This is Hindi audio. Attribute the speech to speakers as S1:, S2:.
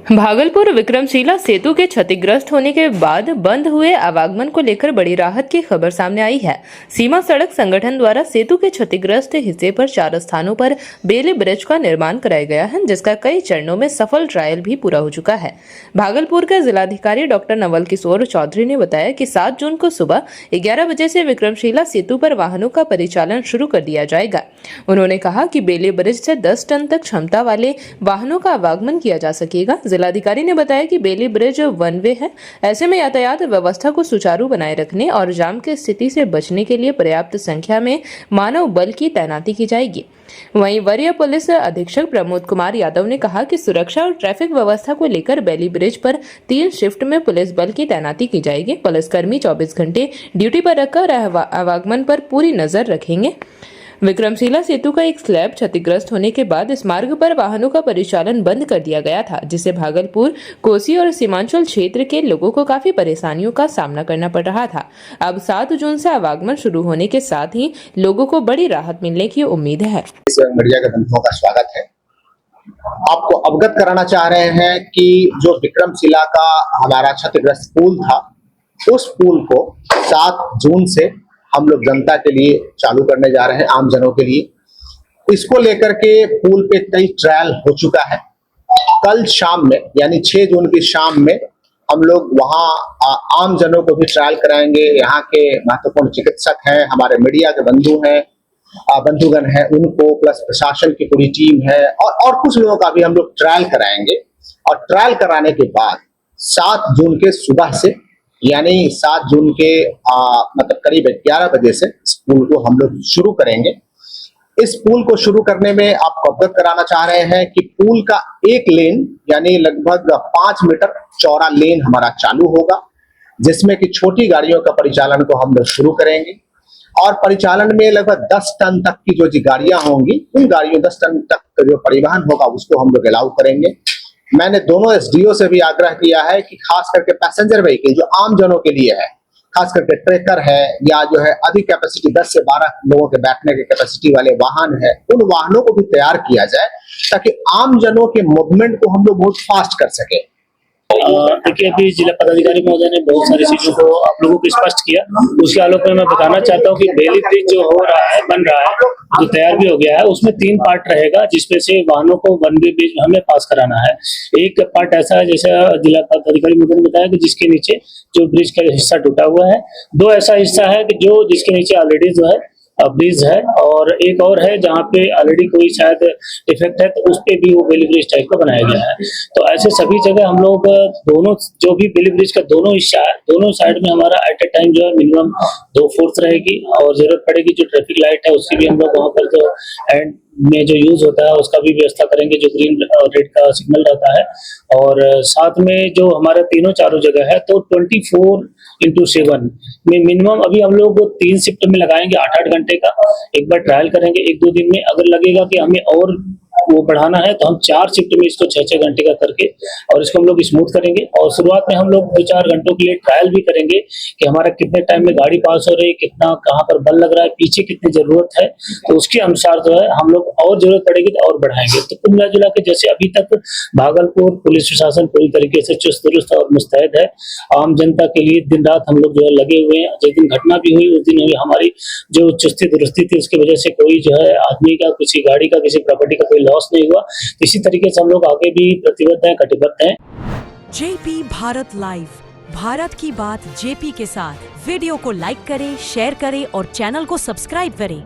S1: भागलपुर विक्रमशिला सेतु के क्षतिग्रस्त होने के बाद बंद हुए आवागमन को लेकर बड़ी राहत की खबर सामने आई है। सीमा सड़क संगठन द्वारा सेतु के क्षतिग्रस्त हिस्से पर 4 स्थानों पर बेली ब्रिज का निर्माण कराया गया है, जिसका कई चरणों में सफल ट्रायल भी पूरा हो चुका है। भागलपुर के जिलाधिकारी डॉक्टर नवल किशोर चौधरी ने बताया कि 7 जून को सुबह 11 बजे से विक्रमशिला सेतु पर वाहनों का परिचालन शुरू कर दिया जाएगा। उन्होंने कहा कि बेली ब्रिज से 10 टन तक क्षमता वाले वाहनों का आवागमन किया जा सकेगा। जिलाधिकारी ने बताया कि बेली ब्रिज वन वे है, ऐसे में यातायात व्यवस्था को सुचारू बनाए रखने और जाम की स्थिति से बचने के लिए पर्याप्त संख्या में मानव बल की तैनाती की जाएगी। वहीं वरीय पुलिस अधीक्षक प्रमोद कुमार यादव ने कहा कि सुरक्षा और ट्रैफिक व्यवस्था को लेकर बेली ब्रिज पर 3 शिफ्ट में पुलिस बल की तैनाती की जाएगी। पुलिसकर्मी 24 घंटे ड्यूटी पर रखकर आवागमन पर पूरी नजर रखेंगे। विक्रमशिला सेतु का एक स्लैब क्षतिग्रस्त होने के बाद इस मार्ग पर वाहनों का परिचालन बंद कर दिया गया था, जिससे भागलपुर, कोसी और सीमांचल क्षेत्र के लोगों को काफी परेशानियों का सामना करना पड़ रहा था। अब 7 जून से आवागमन शुरू होने के साथ ही लोगों को बड़ी राहत मिलने की उम्मीद है।
S2: मीडिया के बंधुओं का स्वागत है। आपको अवगत कराना चाह रहे हैं कि जो विक्रमशिला का हमारा क्षतिग्रस्त पुल था, उस पुल को 7 जून से हम लोग जनता के लिए चालू करने जा रहे हैं, आम जनों के लिए। इसको लेकर के पुल पे कई ट्रायल हो चुका है। कल शाम में यानी 6 जून की शाम में हम लोग वहां आम जनों को भी ट्रायल कराएंगे। यहाँ के महत्वपूर्ण चिकित्सक हैं, हमारे मीडिया के बंधुगण हैं, उनको प्लस प्रशासन की पूरी टीम है और कुछ लोगों का भी हम लोग ट्रायल कराएंगे। और ट्रायल कराने के बाद 7 जून के सुबह से यानी 7 जून के मतलब करीब 11 बजे से इस पुल को हम लोग शुरू करेंगे। इस पुल को शुरू करने में आपको अवगत कराना चाह रहे हैं कि पुल का एक लेन यानी लगभग 5 मीटर चौड़ा लेन हमारा चालू होगा, जिसमें कि छोटी गाड़ियों का परिचालन को हम लोग शुरू करेंगे। और परिचालन में लगभग 10 टन तक की जो गाड़ियां होंगी, उन गाड़ियों 10 टन तक जो परिवहन होगा उसको हम लोग अलाउ करेंगे। मैंने दोनों एसडीओ से भी आग्रह किया है कि खास करके पैसेंजर व्हीकल जो आम जनों के लिए है, खास करके ट्रैकर है या जो है अधिक कैपेसिटी 10 से 12 लोगों के बैठने के कैपेसिटी वाले वाहन है, उन वाहनों को भी तैयार किया जाए ताकि आम जनों के मूवमेंट को हम लोग बहुत फास्ट कर सके।
S3: देखिए, अभी जिला पदाधिकारी महोदय ने बहुत सारी चीजों को आप लोगों को स्पष्ट किया। उसके आलोक में मैं बताना चाहता हूँ कि बेली ब्रिज जो हो रहा है, बन रहा है, जो तैयार भी हो गया है, उसमें 3 पार्ट रहेगा, जिसमें से वाहनों को वन वे ब्रिज हमें पास कराना है। एक पार्ट ऐसा है, जैसे जिला पदाधिकारी महोदय ने बताया, कि जिसके नीचे जो ब्रिज का हिस्सा टूटा हुआ है। 2 ऐसा हिस्सा है कि जो जिसके नीचे ऑलरेडी जो है ब्रिज है, और एक और है जहाँ पे ऑलरेडी कोई शायद इफेक्ट है, तो उस पे भी वो बेली ब्रिज टाइप का बनाया गया है। तो ऐसे सभी जगह हम लोग दोनों जो भी बेली ब्रिज का दोनों हिस्सा है, दोनों साइड में हमारा एट ए टाइम जो है मिनिमम 2 फोर्स रहेगी, और जरूरत पड़ेगी जो ट्रैफिक लाइट है उसकी भी हम लोग वहाँ पर जो एंड में जो यूज होता है उसका भी व्यवस्था करेंगे, जो ग्रीन और रेड का सिग्नल रहता है। और साथ में जो हमारे तीनों चारों जगह है, तो 24x7 में मिनिमम अभी हम लोग 3 शिफ्ट में लगाएंगे, 8-8 घंटे का। एक बार ट्रायल करेंगे 1-2 दिन में, अगर लगेगा कि हमें और वो बढ़ाना है तो हम 4 शिफ्ट में इसको 6-6 घंटे का करके और इसको हम लोग स्मूथ करेंगे। और शुरुआत में हम लोग 2-4 घंटों के लिए ट्रायल भी करेंगे कि हमारा कितने टाइम में गाड़ी पास हो रही है, कितना कहाँ पर बल लग रहा है, पीछे कितनी जरूरत है, तो उसके अनुसार जो है हम लोग और जरूरत पड़ेगी तो और बढ़ाएंगे। तो कुल मिला जुला के जैसे अभी तक भागलपुर पुलिस प्रशासन पूरी तरीके से चुस्त दुरुस्त और मुस्तैद है। आम जनता के लिए दिन रात हम लोग जो है लगे हुए हैं। जिस दिन घटना भी हुई उस दिन हुई हमारी जो चुस्ती दुरुस्ती थी, उसकी वजह से कोई जो है आदमी का, किसी गाड़ी का, किसी प्रॉपर्टी का कोई लॉस नहीं हुआ। इसी तरीके से हम लोग आगे भी प्रतिबद्ध हैं, कटिबद्ध हैं।
S4: जेपी भारत लाइव, भारत की बात जेपी के साथ। वीडियो को लाइक करें, शेयर करें और चैनल को सब्सक्राइब करें।